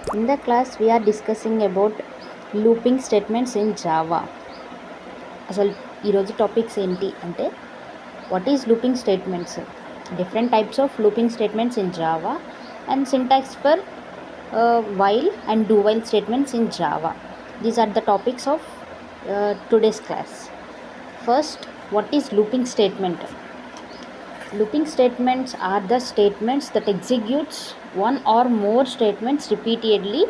In the class, we are discussing about looping statements in Java. అసలు ఈరోజు topics ఏంటి అంటే what is looping statements, different types of looping statements in Java and syntax for while and do while statements in Java. These are the topics of today's class. First, what is looping statement? Looping statements are the statements that executes one or more statements repeatedly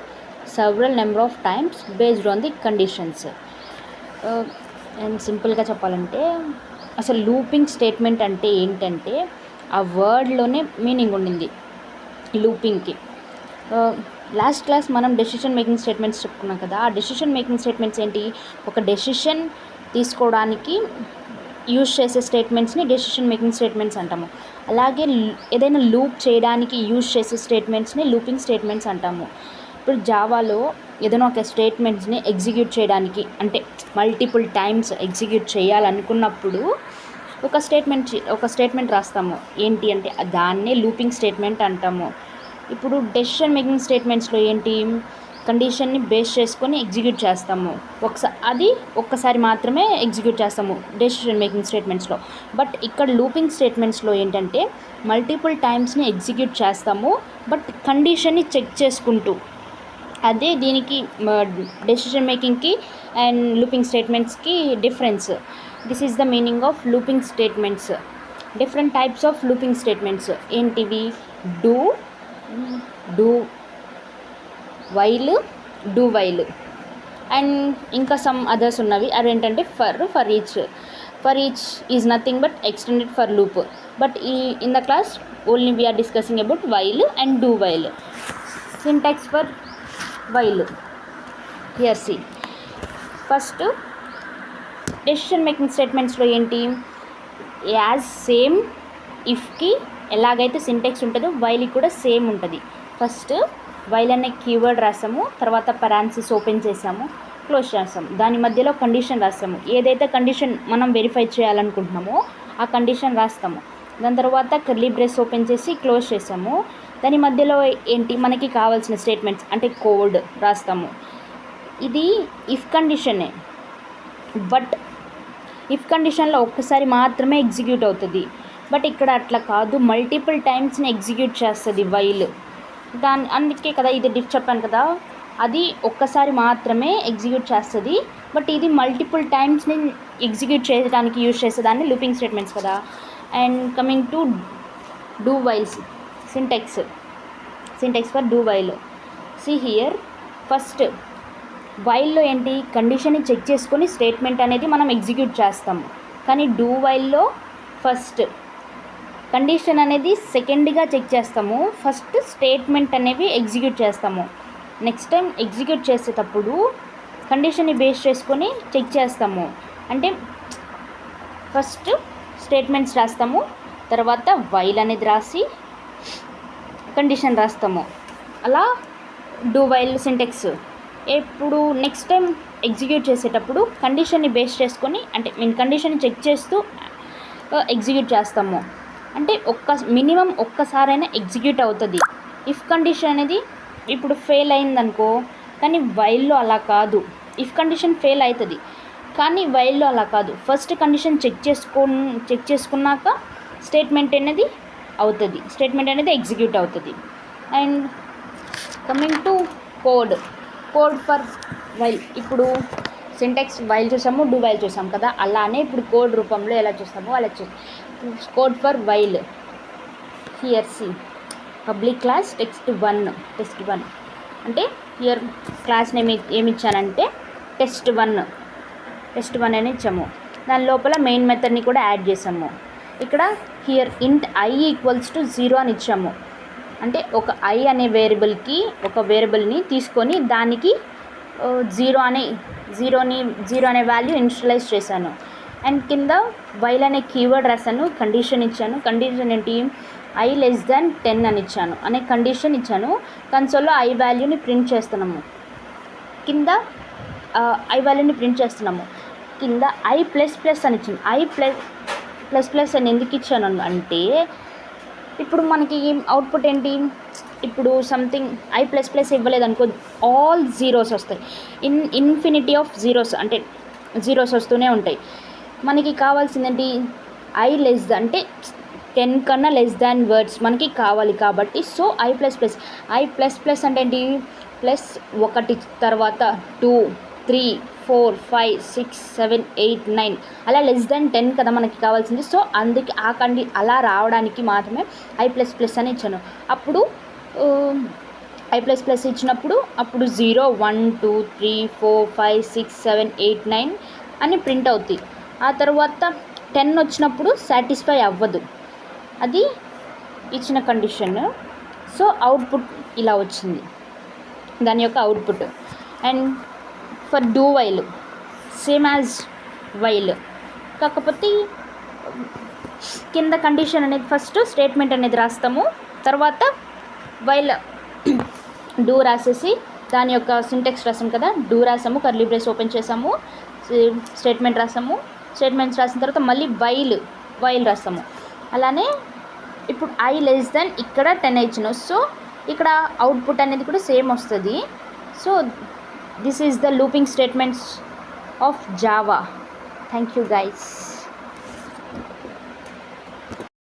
several number of times based on the conditions. And సింపుల్గా చెప్పాలంటే అసలు looping statement అంటే ఏంటంటే ఆ వర్డ్లోనే meaning ఉండింది లూపింగ్కి. Last class మనం decision making statements చెప్పుకున్నాం కదా. ఆ డెసిషన్ మేకింగ్ స్టేట్మెంట్స్ ఏంటి, ఒక డెసిషన్ తీసుకోవడానికి యూజ్ చేసే స్టేట్మెంట్స్ని డెసిషన్ మేకింగ్ స్టేట్మెంట్స్ అంటాము. అలాగే ఏదైనా లూప్ చేయడానికి యూజ్ చేసే స్టేట్మెంట్స్ని లూపింగ్ స్టేట్మెంట్స్ అంటాము. ఇప్పుడు జావాలో ఏదైనా ఒక స్టేట్మెంట్స్ని ఎగ్జిక్యూట్ చేయడానికి అంటే మల్టిపుల్ టైమ్స్ ఎగ్జిక్యూట్ చేయాలనుకున్నప్పుడు ఒక స్టేట్మెంట్ రాస్తాము. ఏంటి అంటే దాన్నే లూపింగ్ స్టేట్మెంట్ అంటాము. ఇప్పుడు డెసిషన్ మేకింగ్ స్టేట్మెంట్స్లో ఏంటి, కండిషన్ని బేస్ చేసుకొని ఎగ్జిక్యూట్ చేస్తాము. ఒక్కసారి మాత్రమే ఎగ్జిక్యూట్ చేస్తాము డెసిషన్ మేకింగ్ స్టేట్మెంట్స్లో. బట్ ఇక్కడ లూపింగ్ స్టేట్మెంట్స్లో ఏంటంటే మల్టిపుల్ టైమ్స్ని ఎగ్జిక్యూట్ చేస్తాము, బట్ కండిషన్ని చెక్ చేసుకుంటూ. అదే దీనికి డెసిషన్ మేకింగ్కి అండ్ లూపింగ్ స్టేట్మెంట్స్కి difference. This is the meaning of looping statements. Different types of looping statements ఏంటివి, do while, do while and ఇంకా సమ్ అదర్స్ ఉన్నవి. అవేంటంటే for each is nothing but extended for loop. But in the class only we are discussing about while and do while. Syntax for while, here see. First decision making స్టేట్మెంట్స్లో ఏంటి, as same ఇఫ్కి ఎలాగైతే syntax ఉంటుందో వైల్కి కూడా same ఉంటుంది. First while అనే keyword రాసాము, తర్వాత పరాన్సిస్ open చేసాము, close చేసాము, దాని మధ్యలో కండిషన్ రాస్తాము. ఏదైతే కండిషన్ మనం వెరిఫై చేయాలనుకుంటున్నామో ఆ కండిషన్ రాస్తాము. దాని తర్వాత కర్లీ బ్రేస్ ఓపెన్ చేసి క్లోజ్ చేసాము. దాని మధ్యలో ఏంటి మనకి కావాల్సిన స్టేట్మెంట్స్ అంటే కోడ్ రాస్తాము. ఇది ఇఫ్ కండిషనే, బట్ ఇఫ్ కండిషన్లో ఒక్కసారి మాత్రమే ఎగ్జిక్యూట్ అవుతుంది. బట్ ఇక్కడ అట్లా కాదు, మల్టిపుల్ టైమ్స్ని ఎగ్జిక్యూట్ చేస్తుంది వైల్. అందుకే కదా ఇది చెప్పాను కదా, అది ఒక్కసారి మాత్రమే ఎగ్జిక్యూట్ చేస్తుంది, బట్ ఇది మల్టిపుల్ టైమ్స్ని ఎగ్జిక్యూట్ చేయడానికి యూజ్ చేసేదాన్ని లూపింగ్ స్టేట్మెంట్స్ కదా. And coming to do whiles, syntax for do while. See here, first వైల్లో ఏంటి, కండిషన్ని చెక్ చేసుకొని స్టేట్మెంట్ అనేది మనం ఎగ్జిక్యూట్ చేస్తాము. కానీ డూ వైల్లో ఫస్ట్ కండిషన్ అనేది సెకండ్గా చెక్ చేస్తాము, ఫస్ట్ స్టేట్మెంట్ అనేవి ఎగ్జిక్యూట్ చేస్తాము. నెక్స్ట్ టైం ఎగ్జిక్యూట్ చేసేటప్పుడు కండిషన్ని బేస్ చేసుకొని చెక్ చేస్తాము. అంటే ఫస్ట్ స్టేట్మెంట్స్ రాస్తాము, తర్వాత వైల్ అనేది రాసి కండిషన్ రాస్తాము. అలా డూ వైల్ సింటాక్స్. ఇప్పుడు నెక్స్ట్ టైం ఎగ్జిక్యూట్ చేసేటప్పుడు కండిషన్ని బేస్ చేసుకొని అంటే కండిషన్ని చెక్ చేస్తూ ఎగ్జిక్యూట్ చేస్తాము. అంటే మినిమం ఒక్కసారైనా ఎగ్జిక్యూట్ అవుతుంది. ఇఫ్ కండిషన్ అనేది ఇప్పుడు ఫెయిల్ అయిందనుకో, కానీ వైల్లో అలా కాదు. ఇఫ్ కండిషన్ ఫెయిల్ అవుతుంది, కానీ వైల్లో అలా కాదు. ఫస్ట్ కండిషన్ చెక్ చేసుకున్నాక స్టేట్మెంట్ అనేది ఎగ్జిక్యూట్ అవుతుంది. And coming to code for while. ఇప్పుడు సింటాక్స్ వైల్ చూసాము, డూ వైల్ చూసాం కదా, అలానే ఇప్పుడు కోడ్ రూపంలో ఎలా చూస్తామో అలా code for while. Here C, public class test one అంటే హియర్ క్లాస్ నేమ్ ఏమి ఇచ్చానంటే టెస్ట్ వన్ అని ఇచ్చాము. దాని లోపల మెయిన్ మెథడ్ని కూడా యాడ్ చేసాము. ఇక్కడ హియర్ ఇంట్ i ఈక్వల్స్ టు 0 అని ఇచ్చాము. అంటే ఒక i అనే వేరియబుల్ని తీసుకొని దానికి 0 అనే వాల్యూ ఇనిషియలైజ్ చేశాను. అండ్ కింద వైల్ అనే కీవర్డ్ రాశాను, కండిషన్ ఇచ్చాను. కండిషన్ ఏంటి, i లెస్ దాన్ 10 అని ఇచ్చాను అనే కండిషన్ ఇచ్చాను. కన్సోల్లో i వాల్యూని ప్రింట్ చేస్తున్నాము. కింద i వాల్యూని ప్రింట్ చేస్తున్నాము. కింద i ప్లస్ ప్లస్ అని ఇచ్చాను. i ప్లస్ ప్లస్ అని ఎందుకు ఇచ్చాను అంటే ఇప్పుడు మనకి అవుట్పుట్ ఏంటి, ఇప్పుడు సంథింగ్ ఐ ప్లస్ ప్లస్ ఇవ్వలేదు అనుకో, ఆల్ జీరోస్ వస్తాయి. ఇన్ఫినిటీ ఆఫ్ జీరోస్, అంటే జీరోస్ వస్తూనే ఉంటాయి. మనకి కావాల్సిందేంటి, ఐ లెస్ అంటే 10 కన్నా లెస్ దాన్ వర్డ్స్ మనకి కావాలి కాబట్టి, so I plus plus. I plus plus అంటే ఏంటి, ప్లస్ 1 తర్వాత 2 3 4 5 6 7 8 9 అలా లెస్ దాన్ 10 కదా మనకి కావాల్సింది. సో అందుకే అలా రావడానికి మాత్రమే ఐ ప్లస్ ప్లస్ అని ఇచ్చాను. అప్పుడు ఐ ప్లస్ ప్లస్ ఇచ్చినప్పుడు అప్పుడు 0 1 2 3 4 5 6 7 8 9 అని ప్రింట్ అవుతాయి. ఆ తర్వాత 10 వచ్చినప్పుడు సాటిస్ఫై అవ్వదు, అది ఇచ్చిన కండిషన్. సో అవుట్పుట్ ఇలా వచ్చింది, దాని యొక్క output. And for do while same as while, కాకపోతే కింద కండిషన్ అనేది ఫస్ట్ స్టేట్మెంట్ అనేది రాస్తాము, తర్వాత వైల్ డూ రాసేసి దాని యొక్క సింటెక్స్ రాసాము కదా, డూ రాసాము, కర్లీ బ్రేస్ ఓపెన్ చేసాము, స్టేట్మెంట్ రాసాము, స్టేట్మెంట్స్ రాసిన తర్వాత మళ్ళీ వైల్ రాస్తాము. అలానే ఇప్పుడు ఐ లెస్ దెన్ ఇక్కడ 10 ఇచ్చిన, సో ఇక్కడ అవుట్పుట్ అనేది కూడా సేమ్ వస్తుంది. So this is the looping statements of Java. Thank you guys.